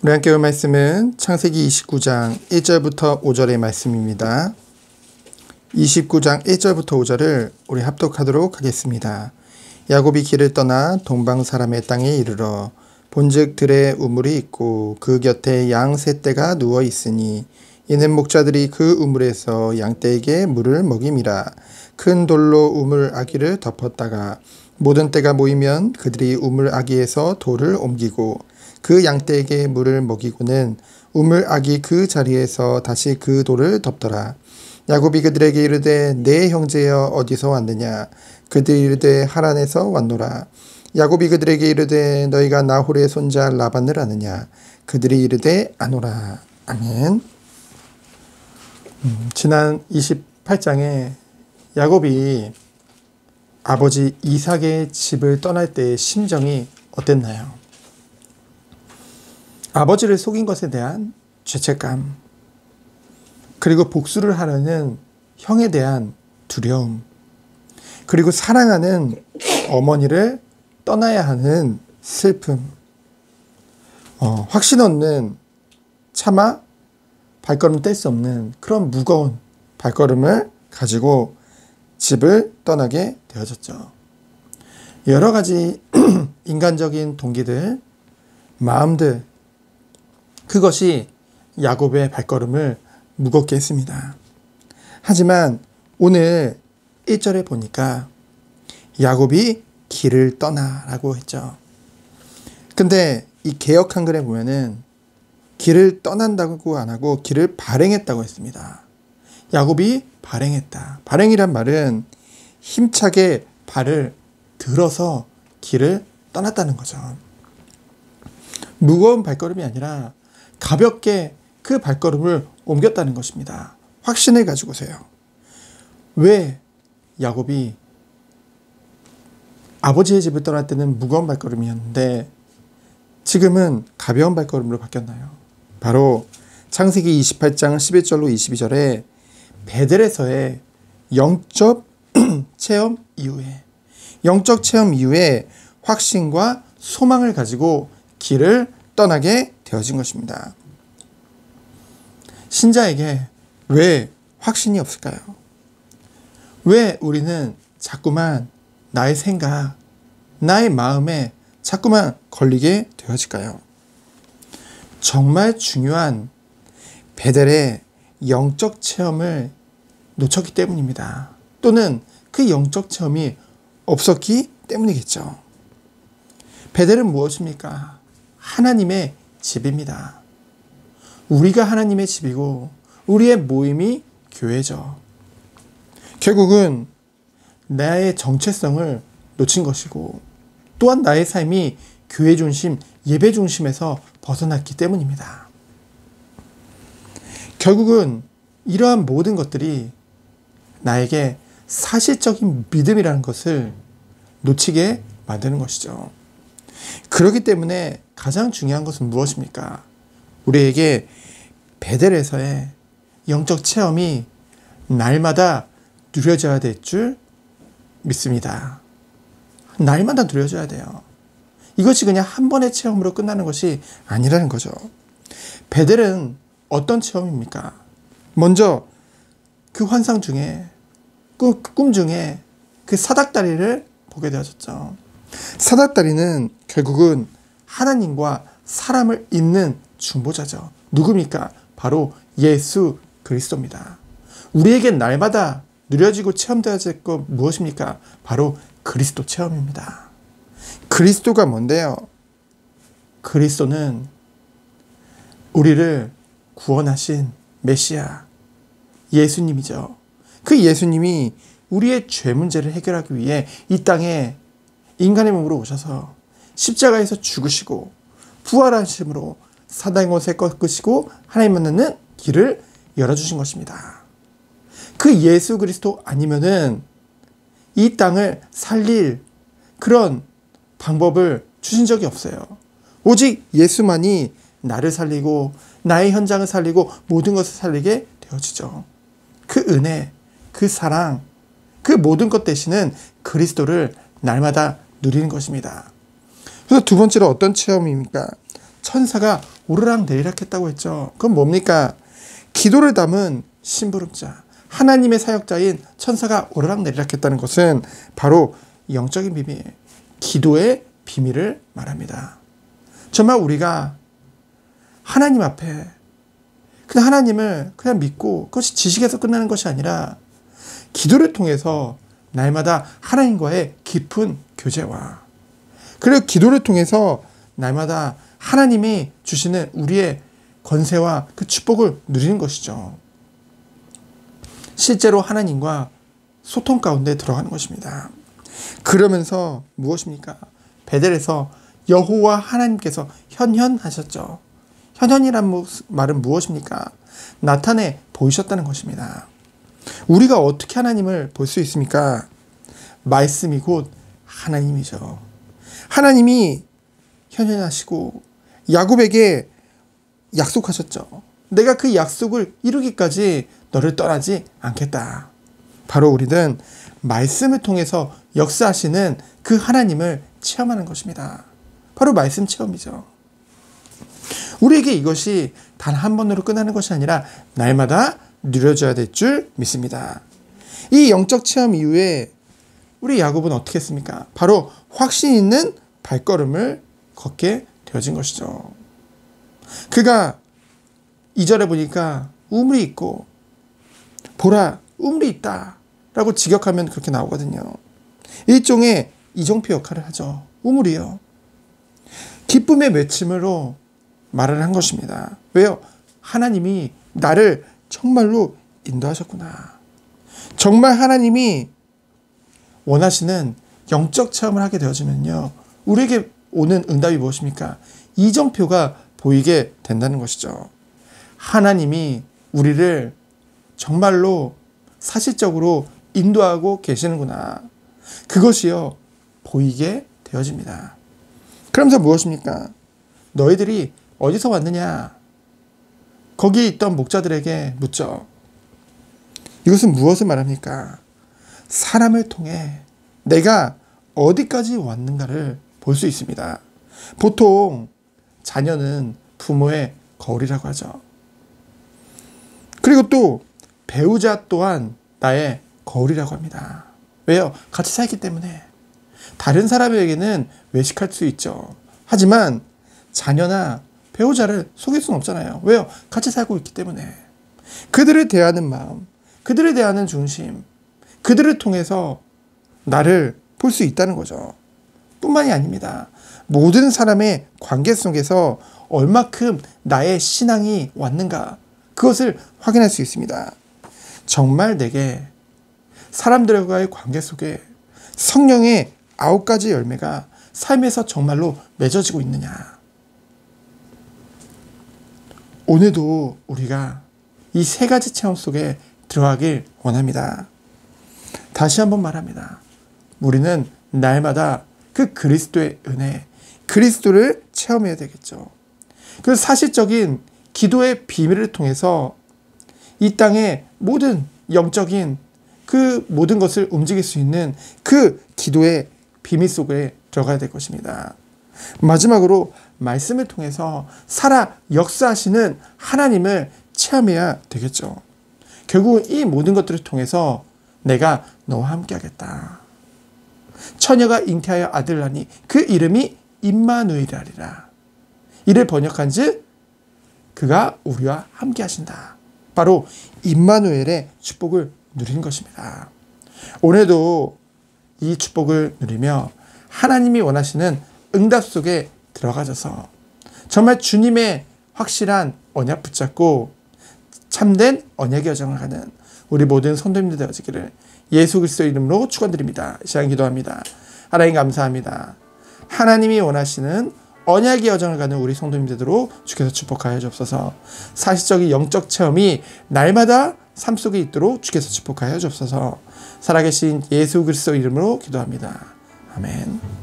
우리 함께 볼 말씀은 창세기 29장 1절부터 5절의 말씀입니다. 29장 1절부터 5절을 우리 합독하도록 하겠습니다. 야곱이 길을 떠나 동방 사람의 땅에 이르러 본즉 들에 우물이 있고 그 곁에 양 세 떼가 누워 있으니 이는 목자들이 그 우물에서 양떼에게 물을 먹임이라. 큰 돌로 우물 아기를 덮었다가 모든 떼가 모이면 그들이 우물 아기에서 돌을 옮기고 그 양떼에게 물을 먹이고는 우물 아기 그 자리에서 다시 그 돌을 덮더라. 야곱이 그들에게 이르되 내 형제여 어디서 왔느냐. 그들이 이르되 하란에서 왔노라. 야곱이 그들에게 이르되 너희가 나홀의 손자 라반을 아느냐. 그들이 이르되 아노라. 아멘. 지난 28장에 야곱이 아버지 이삭의 집을 떠날 때의 심정이 어땠나요? 아버지를 속인 것에 대한 죄책감, 그리고 복수를 하려는 형에 대한 두려움, 그리고 사랑하는 어머니를 떠나야 하는 슬픔, 확신 없는 차마 발걸음 뗄 수 없는 그런 무거운 발걸음을 가지고 집을 떠나게 되어졌죠. 여러 가지 인간적인 동기들, 마음들, 그것이 야곱의 발걸음을 무겁게 했습니다. 하지만 오늘 1절에 보니까 야곱이 길을 떠나라고 했죠. 근데 이 개역 한글에 보면은 길을 떠난다고 안 하고 길을 발행했다고 했습니다. 야곱이 발행했다. 발행이란 말은 힘차게 발을 들어서 길을 떠났다는 거죠. 무거운 발걸음이 아니라 가볍게 그 발걸음을 옮겼다는 것입니다. 확신을 가지고서요. 왜 야곱이 아버지의 집을 떠날 때는 무거운 발걸음이었는데 지금은 가벼운 발걸음으로 바뀌었나요? 바로 창세기 28장 11절로 22절에 베델에서의 영적 체험 이후에 확신과 소망을 가지고 길을 떠나게 되어진 것입니다. 신자에게 왜 확신이 없을까요? 왜 우리는 자꾸만 나의 생각, 나의 마음에 자꾸만 걸리게 되어질까요? 정말 중요한 베델의 영적 체험을 놓쳤기 때문입니다. 또는 그 영적 체험이 없었기 때문이겠죠. 베델은 무엇입니까? 하나님의 집입니다. 우리가 하나님의 집이고 우리의 모임이 교회죠. 결국은 나의 정체성을 놓친 것이고 또한 나의 삶이 교회 중심, 예배 중심에서 벗어났기 때문입니다. 결국은 이러한 모든 것들이 나에게 사실적인 믿음이라는 것을 놓치게 만드는 것이죠. 그렇기 때문에 가장 중요한 것은 무엇입니까? 우리에게 베델에서의 영적 체험이 날마다 누려져야 될 줄 믿습니다. 날마다 누려져야 돼요. 이것이 그냥 한 번의 체험으로 끝나는 것이 아니라는 거죠. 베델은 어떤 체험입니까? 먼저 그 환상 중에, 꿈 중에 그 사닥다리를 보게 되어졌죠. 사닥다리는 결국은 하나님과 사람을 잇는 중보자죠. 누굽니까? 바로 예수 그리스도입니다. 우리에게 날마다 누려지고 체험되어야 될 것 무엇입니까? 바로 그리스도 체험입니다. 그리스도가 뭔데요? 그리스도는 우리를 구원하신 메시아, 예수님이죠. 그 예수님이 우리의 죄 문제를 해결하기 위해 이 땅에 인간의 몸으로 오셔서 십자가에서 죽으시고 부활하심으로 사단의 것을 꺾으시고 하나님 만나는 길을 열어주신 것입니다. 그 예수 그리스도 아니면은 이 땅을 살릴 그런 방법을 주신 적이 없어요. 오직 예수만이 나를 살리고 나의 현장을 살리고 모든 것을 살리게 되어지죠. 그 은혜, 그 사랑, 그 모든 것 대신은 그리스도를 날마다 누리는 것입니다. 그래서 두 번째로 어떤 체험입니까? 천사가 오르락 내리락 했다고 했죠. 그건 뭡니까? 기도를 담은 심부름자, 하나님의 사역자인 천사가 오르락 내리락 했다는 것은 바로 영적인 비밀, 기도의 비밀을 말합니다. 정말 우리가 하나님 앞에 그냥 하나님을 그냥 믿고 그것이 지식에서 끝나는 것이 아니라 기도를 통해서 날마다 하나님과의 깊은 교제와, 그리고 기도를 통해서 날마다 하나님이 주시는 우리의 권세와 그 축복을 누리는 것이죠. 실제로 하나님과 소통 가운데 들어가는 것입니다. 그러면서 무엇입니까? 베델에서 여호와 하나님께서 현현하셨죠. 현현이란 말은 무엇입니까? 나타내 보이셨다는 것입니다. 우리가 어떻게 하나님을 볼 수 있습니까? 말씀이 곧 하나님이죠. 하나님이 현현하시고 야곱에게 약속하셨죠. 내가 그 약속을 이루기까지 너를 떠나지 않겠다. 바로 우리는 말씀을 통해서 역사하시는 그 하나님을 체험하는 것입니다. 바로 말씀 체험이죠. 우리에게 이것이 단 한 번으로 끝나는 것이 아니라 날마다 누려져야 될 줄 믿습니다. 이 영적 체험 이후에 우리 야곱은 어떻게 했습니까? 바로 확신 있는 발걸음을 걷게 되어진 것이죠. 그가 2절에 보니까 우물이 있고 보라 우물이 있다 라고 직역하면 그렇게 나오거든요. 일종의 이정표 역할을 하죠. 우물이요. 기쁨의 외침으로 말을 한 것입니다. 왜요? 하나님이 나를 정말로 인도하셨구나. 정말 하나님이 원하시는 영적 체험을 하게 되어지면요, 우리에게 오는 응답이 무엇입니까? 이정표가 보이게 된다는 것이죠. 하나님이 우리를 정말로 사실적으로 인도하고 계시는구나. 그것이요 보이게 되어집니다. 그러면서 무엇입니까? 너희들이 어디서 왔느냐? 거기 있던 목자들에게 묻죠. 이것은 무엇을 말합니까? 사람을 통해 내가 어디까지 왔는가를 볼 수 있습니다. 보통 자녀는 부모의 거울이라고 하죠. 그리고 또 배우자 또한 나의 거울이라고 합니다. 왜요? 같이 살기 때문에. 다른 사람에게는 외식할 수 있죠. 하지만 자녀나 배우자를 속일 수는 없잖아요. 왜요? 같이 살고 있기 때문에. 그들을 대하는 마음, 그들을 대하는 중심, 그들을 통해서 나를 볼 수 있다는 거죠. 뿐만이 아닙니다. 모든 사람의 관계 속에서 얼마큼 나의 신앙이 왔는가, 그것을 확인할 수 있습니다. 정말 내게 사람들과의 관계 속에 성령의 9가지 열매가 삶에서 정말로 맺어지고 있느냐. 오늘도 우리가 이 3가지 체험 속에 들어가길 원합니다. 다시 한번 말합니다. 우리는 날마다 그 그리스도의 은혜, 그리스도를 체험해야 되겠죠. 그 사실적인 기도의 비밀을 통해서 이 땅의 모든 영적인 그 모든 것을 움직일 수 있는 그 기도의 비밀 속에 들어가야 될 것입니다. 마지막으로 말씀을 통해서 살아 역사하시는 하나님을 체험해야 되겠죠. 결국 이 모든 것들을 통해서 내가 너와 함께 하겠다. 처녀가 잉태하여 아들을 낳으니 그 이름이 임마누엘이라. 이를 번역한즉 그가 우리와 함께 하신다. 바로 임마누엘의 축복을 누리는 것입니다. 오늘도 이 축복을 누리며 하나님이 원하시는 응답 속에 들어가셔서 정말 주님의 확실한 언약 붙잡고 참된 언약의 여정을 가는 우리 모든 성도님들 되어지기를 예수 그리스도의 이름으로 축원드립니다. 이 시간 기도합니다. 하나님 감사합니다. 하나님이 원하시는 언약의 여정을 가는 우리 성도님들 되도록 주께서 축복하여 주옵소서. 사실적인 영적 체험이 날마다 삶 속에 있도록 주께서 축복하여 주옵소서. 살아계신 예수 그리스도 이름으로 기도합니다. 아멘.